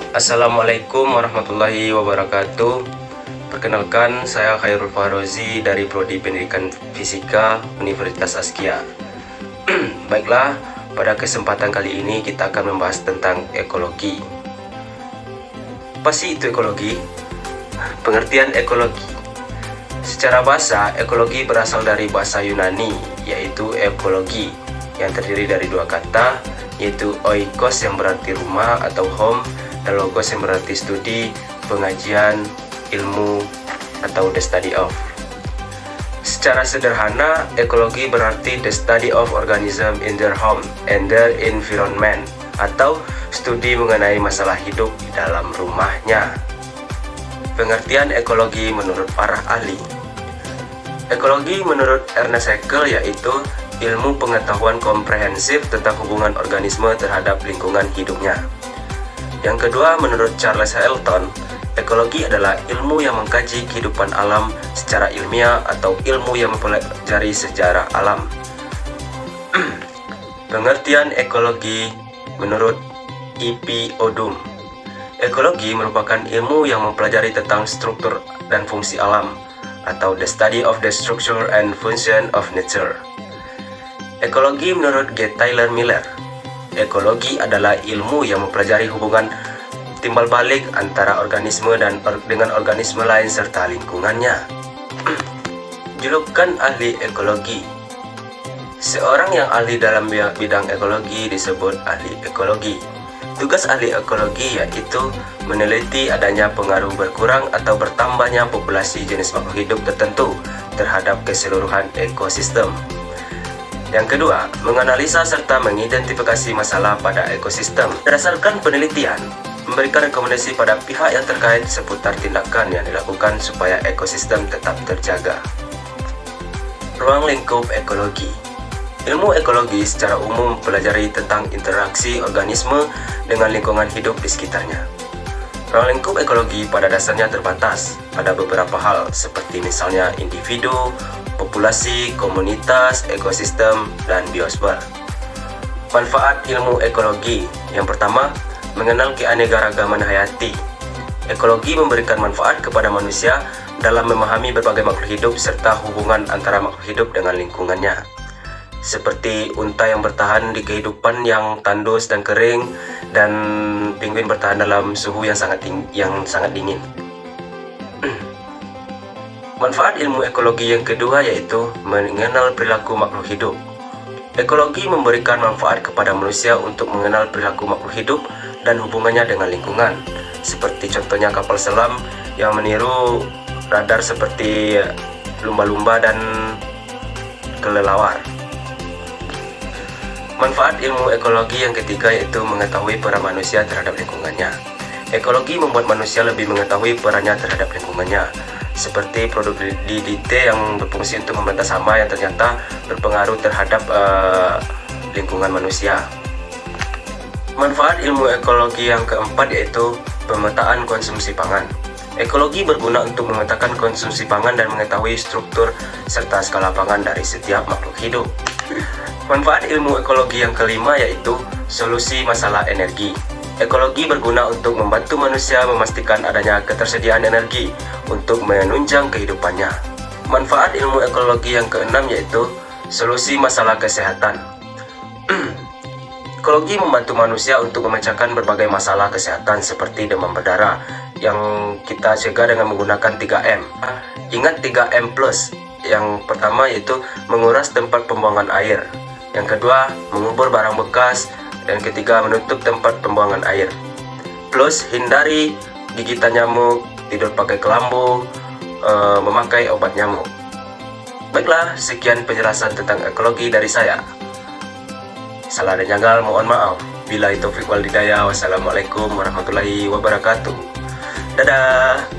Assalamualaikum warahmatullahi wabarakatuh. Perkenalkan, saya Khairul Fahrozi dari Prodi Pendidikan Fisika Universitas Askia. Baiklah, pada kesempatan kali ini kita akan membahas tentang ekologi. Apa sih itu ekologi? Pengertian ekologi. Secara bahasa, ekologi berasal dari bahasa Yunani, yaitu ekologi, yang terdiri dari dua kata, yaitu oikos yang berarti rumah atau home, dan logos yang berarti studi, pengajian, ilmu, atau the study of. Secara sederhana, ekologi berarti the study of organism in their home and their environment, atau studi mengenai masalah hidup di dalam rumahnya. Pengertian ekologi menurut para ahli. Ekologi menurut Ernest Haeckel yaitu ilmu pengetahuan komprehensif tentang hubungan organisme terhadap lingkungan hidupnya. Yang kedua, menurut Charles Elton, ekologi adalah ilmu yang mengkaji kehidupan alam secara ilmiah atau ilmu yang mempelajari sejarah alam. Pengertian ekologi menurut E.P. Odum. Ekologi merupakan ilmu yang mempelajari tentang struktur dan fungsi alam, atau the study of the structure and function of nature. Ekologi menurut G. Tyler Miller. Ekologi adalah ilmu yang mempelajari hubungan timbal balik antara organisme dengan organisme lain serta lingkungannya. Julukan ahli ekologi. Seorang yang ahli dalam bidang ekologi disebut ahli ekologi. Tugas ahli ekologi yaitu meneliti adanya pengaruh berkurang atau bertambahnya populasi jenis makhluk hidup tertentu terhadap keseluruhan ekosistem. Yang kedua, menganalisa serta mengidentifikasi masalah pada ekosistem. Berdasarkan penelitian, memberikan rekomendasi pada pihak yang terkait seputar tindakan yang dilakukan supaya ekosistem tetap terjaga. Ruang lingkup ekologi. Ilmu ekologi secara umum mempelajari tentang interaksi organisme dengan lingkungan hidup di sekitarnya. Ruang lingkup ekologi pada dasarnya terbatas pada beberapa hal, seperti misalnya individu, populasi, komunitas, ekosistem, dan biosfer. Manfaat ilmu ekologi. Yang pertama, mengenal keanekaragaman hayati. Ekologi memberikan manfaat kepada manusia dalam memahami berbagai makhluk hidup serta hubungan antara makhluk hidup dengan lingkungannya. Seperti unta yang bertahan di kehidupan yang tandus dan kering, dan penguin bertahan dalam suhu yang sangat dingin. Manfaat ilmu ekologi yang kedua yaitu mengenal perilaku makhluk hidup. Ekologi memberikan manfaat kepada manusia untuk mengenal perilaku makhluk hidup dan hubungannya dengan lingkungan. Seperti contohnya kapal selam yang meniru radar seperti lumba-lumba dan kelelawar. Manfaat ilmu ekologi yang ketiga yaitu mengetahui peran manusia terhadap lingkungannya. Ekologi membuat manusia lebih mengetahui perannya terhadap lingkungannya, seperti produk DDT yang berfungsi untuk memberantas hama yang ternyata berpengaruh terhadap lingkungan manusia. Manfaat ilmu ekologi yang keempat yaitu pemetaan konsumsi pangan. Ekologi berguna untuk memetakan konsumsi pangan dan mengetahui struktur serta skala pangan dari setiap makhluk hidup. Manfaat ilmu ekologi yang kelima yaitu solusi masalah energi. Ekologi berguna untuk membantu manusia memastikan adanya ketersediaan energi untuk menunjang kehidupannya. Manfaat ilmu ekologi yang keenam yaitu solusi masalah kesehatan. Ekologi membantu manusia untuk memecahkan berbagai masalah kesehatan seperti demam berdarah yang kita cegah dengan menggunakan 3M. Ingat 3M+. Yang pertama yaitu menguras tempat pembuangan air. Yang kedua, mengubur barang bekas. Dan ketiga, menutup tempat pembuangan air. Plus, hindari gigitan nyamuk, tidur pakai kelambu, memakai obat nyamuk. Baiklah, sekian penjelasan tentang ekologi dari saya. Salah dan janggal mohon maaf. Billahi taufiq wal hidayah. Wassalamualaikum warahmatullahi wabarakatuh. Dadah.